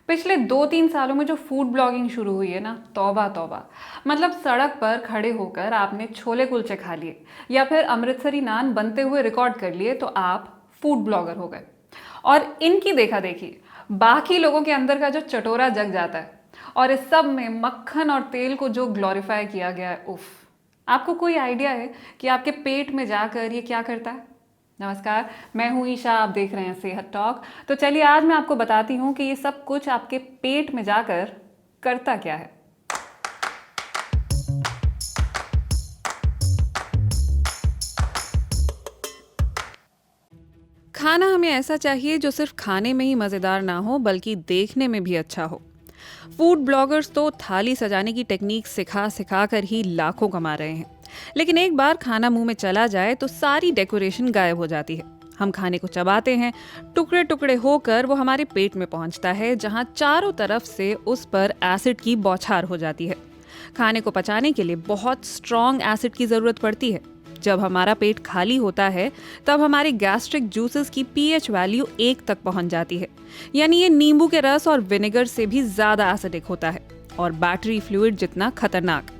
पिछले 2-3 सालों में जो फूड ब्लॉगिंग शुरू हुई है ना, तौबा तौबा। मतलब सड़क पर खड़े होकर आपने छोले कुलचे खा लिए या फिर अमृतसरी नान बनते हुए रिकॉर्ड कर लिए तो आप फूड ब्लॉगर हो गए। और इनकी देखा देखी बाकी लोगों के अंदर का जो चटोरा जग जाता है और इस सब में मक्खन और तेल को जो ग्लोरीफाई किया गया है, उफ। आपको कोई आइडिया है कि आपके पेट में जाकर ये क्या करता है? नमस्कार, मैं हूं ईशा, आप देख रहे हैं सेहत टॉक। तो चलिए आज मैं आपको बताती हूं कि ये सब कुछ आपके पेट में जाकर करता क्या है। खाना हमें ऐसा चाहिए जो सिर्फ खाने में ही मज़ेदार ना हो बल्कि देखने में भी अच्छा हो। फूड ब्लॉगर्स तो थाली सजाने की टेक्निक सिखा सिखा कर ही लाखों कमा रहे हैं। लेकिन एक बार खाना मुंह में चला जाए तो सारी डेकोरेशन गायब हो जाती है। हम खाने को चबाते हैं, टुकड़े टुकड़े होकर वो हमारे पेट में पहुंचता है, जहां चारों तरफ से उस पर एसिड की बौछार हो जाती है। खाने को पचाने के लिए बहुत स्ट्रॉन्ग एसिड की ज़रूरत पड़ती है। जब हमारा पेट खाली होता है तब हमारे गैस्ट्रिक जूसेस की पीएच वैल्यू 1 तक पहुंच जाती है। यानी ये नींबू के रस और विनेगर से भी ज़्यादा एसिडिक होता है और बैटरी फ्लूइड जितना खतरनाक।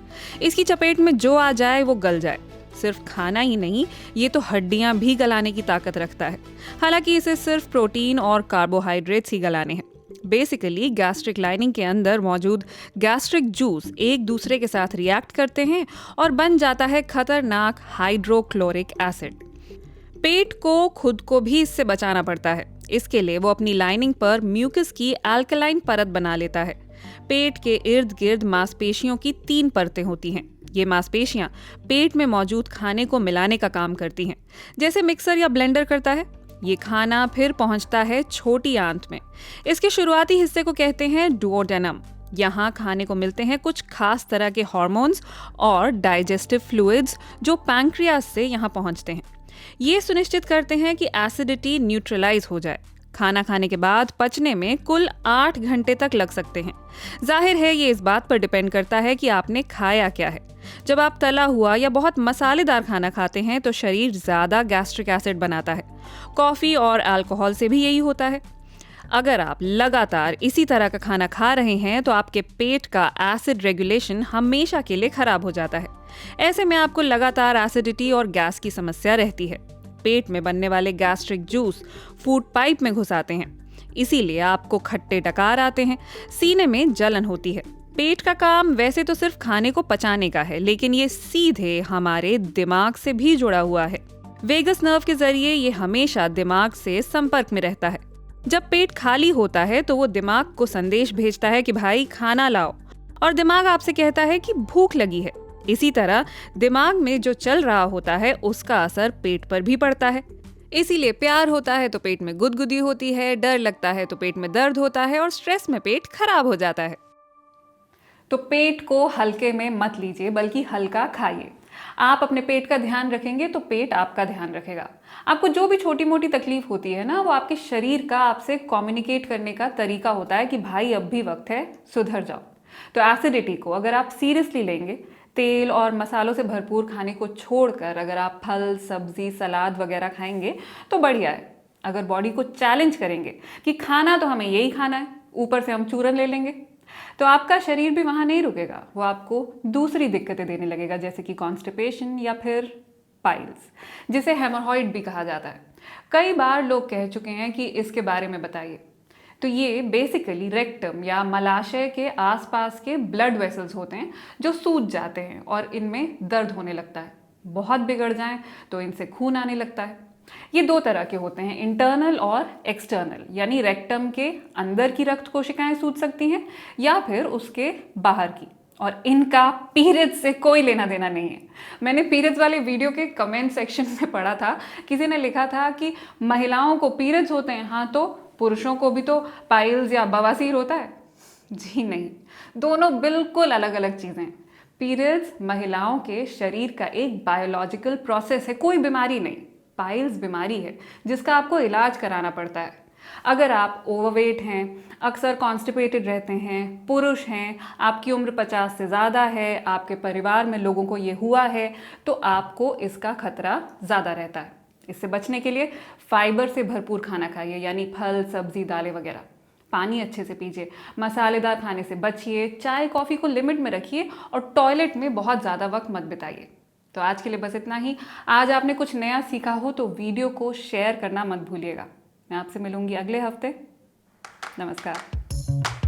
इसकी चपेट में जो आ जाए वो गल जाए। सिर्फ खाना ही नहीं, ये तो हड्डियां भी गलाने की ताकत रखता है। हालांकि इसे सिर्फ प्रोटीन और कार्बोहाइड्रेट्स ही गलाने हैं। बेसिकली गैस्ट्रिक लाइनिंग के अंदर मौजूद गैस्ट्रिक जूस एक दूसरे के साथ रिएक्ट करते हैं और बन जाता है खतरनाक हाइड्रोक्लोरिक एसिड। पेट को खुद को भी इससे बचाना पड़ता है। इसके लिए वो अपनी लाइनिंग पर म्यूकस की अल्कलाइन परत बना लेता है। पेट के इर्द गिर्द मांसपेशियों की 3 परतें होती हैं। ये मांसपेशियां पेट में मौजूद खाने को मिलाने का काम करती हैं, जैसे मिक्सर या ब्लेंडर करता है। ये खाना फिर पहुंचता है छोटी आंत में। इसके शुरुआती हिस्से को कहते हैं डुओडेनम। यहाँ खाने को मिलते हैं कुछ खास तरह के हार्मोन्स और डाइजेस्टिव फ्लूइड्स जो पैंक्रियास से यहाँ पहुंचते हैं। ये सुनिश्चित करते हैं कि एसिडिटी न्यूट्रलाइज हो जाए। खाना खाने के बाद पचने में कुल 8 घंटे तक लग सकते हैं। जाहिर है ये इस बात पर डिपेंड करता है कि आपने खाया क्या है। जब आप तला हुआ या बहुत मसालेदार खाना खाते हैं तो शरीर ज़्यादा गैस्ट्रिक एसिड बनाता है। कॉफ़ी और अल्कोहल से भी यही होता है। अगर आप लगातार इसी तरह का खाना खा रहे हैं तो आपके पेट का एसिड रेगुलेशन हमेशा के लिए खराब हो जाता है। ऐसे में आपको लगातार एसिडिटी और गैस की समस्या रहती है। पेट में बनने वाले गैस्ट्रिक जूस फूड पाइप में घुस आते हैं। इसीलिए आपको खट्टे डकार आते हैं, सीने में जलन होती है। पेट का काम वैसे तो सिर्फ खाने को पचाने का है, लेकिन ये सीधे हमारे दिमाग से भी जुड़ा हुआ है। वेगस नर्व के जरिए ये हमेशा दिमाग से संपर्क में रहता है। जब पेट खाली होता है तो वो दिमाग को संदेश भेजता है कि भाई खाना लाओ, और दिमाग आपसे कहता है कि भूख लगी है। इसी तरह दिमाग में जो चल रहा होता है उसका असर पेट पर भी पड़ता है। इसीलिए प्यार होता है तो पेट में गुदगुदी होती है, डर लगता है तो पेट में दर्द होता है और स्ट्रेस में पेट खराब हो जाता है। तो पेट को हल्के में मत लीजिए बल्कि हल्का खाइए। आप अपने पेट का ध्यान रखेंगे तो पेट आपका ध्यान रखेगा। आपको जो भी छोटी मोटी तकलीफ होती है ना, वो आपके शरीर का आपसे कम्युनिकेट करने का तरीका होता है कि भाई अब भी वक्त है, सुधर जाओ। तो एसिडिटी को अगर आप सीरियसली लेंगे, तेल और मसालों से भरपूर खाने को छोड़कर अगर आप फल, सब्जी, सलाद वगैरह खाएंगे तो बढ़िया है। अगर बॉडी को चैलेंज करेंगे कि खाना तो हमें यही खाना है, ऊपर से हम चूरन ले लेंगे, तो आपका शरीर भी वहां नहीं रुकेगा। वो आपको दूसरी दिक्कतें देने लगेगा, जैसे कि कॉन्स्टिपेशन या फिर पाइल्स, जिसे हेमोरॉइड भी कहा जाता है। कई बार लोग कह चुके हैं कि इसके बारे में बताइए। तो ये बेसिकली रेक्टम या मलाशय के आसपास के ब्लड वेसल्स होते हैं जो सूज जाते हैं और इनमें दर्द होने लगता है। बहुत बिगड़ जाएं तो इनसे खून आने लगता है। ये 2 तरह के होते हैं, इंटरनल और एक्सटर्नल। यानी रेक्टम के अंदर की रक्त कोशिकाएं सूज सकती हैं या फिर उसके बाहर की, और इनका पीरियड्स से कोई लेना देना नहीं है। मैंने पीरियड्स वाले वीडियो के कमेंट सेक्शन में पढ़ा था, किसी ने लिखा था कि महिलाओं को पीरियड्स होते हैं, हाँ तो पुरुषों को भी तो पाइल्स या बवासीर होता है। जी नहीं, दोनों बिल्कुल अलग अलग चीज़ें हैं। पीरियड्स महिलाओं के शरीर का एक बायोलॉजिकल प्रोसेस है, कोई बीमारी नहीं। पाइल्स बीमारी है जिसका आपको इलाज कराना पड़ता है। अगर आप ओवरवेट हैं, अक्सर कॉन्स्टिपेटेड रहते हैं, पुरुष हैं, आपकी उम्र 50 से ज़्यादा है, आपके परिवार में लोगों को ये हुआ है, तो आपको इसका खतरा ज़्यादा रहता है। इससे बचने के लिए फाइबर से भरपूर खाना खाइए, यानी फल, सब्जी, दालें वगैरह। पानी अच्छे से पीजिए, मसालेदार खाने से बचिए, चाय कॉफ़ी को लिमिट में रखिए और टॉयलेट में बहुत ज़्यादा वक्त मत बिताइए। तो आज के लिए बस इतना ही। आज आपने कुछ नया सीखा हो तो वीडियो को शेयर करना मत भूलिएगा। मैं आपसे मिलूंगी अगले हफ्ते। नमस्कार।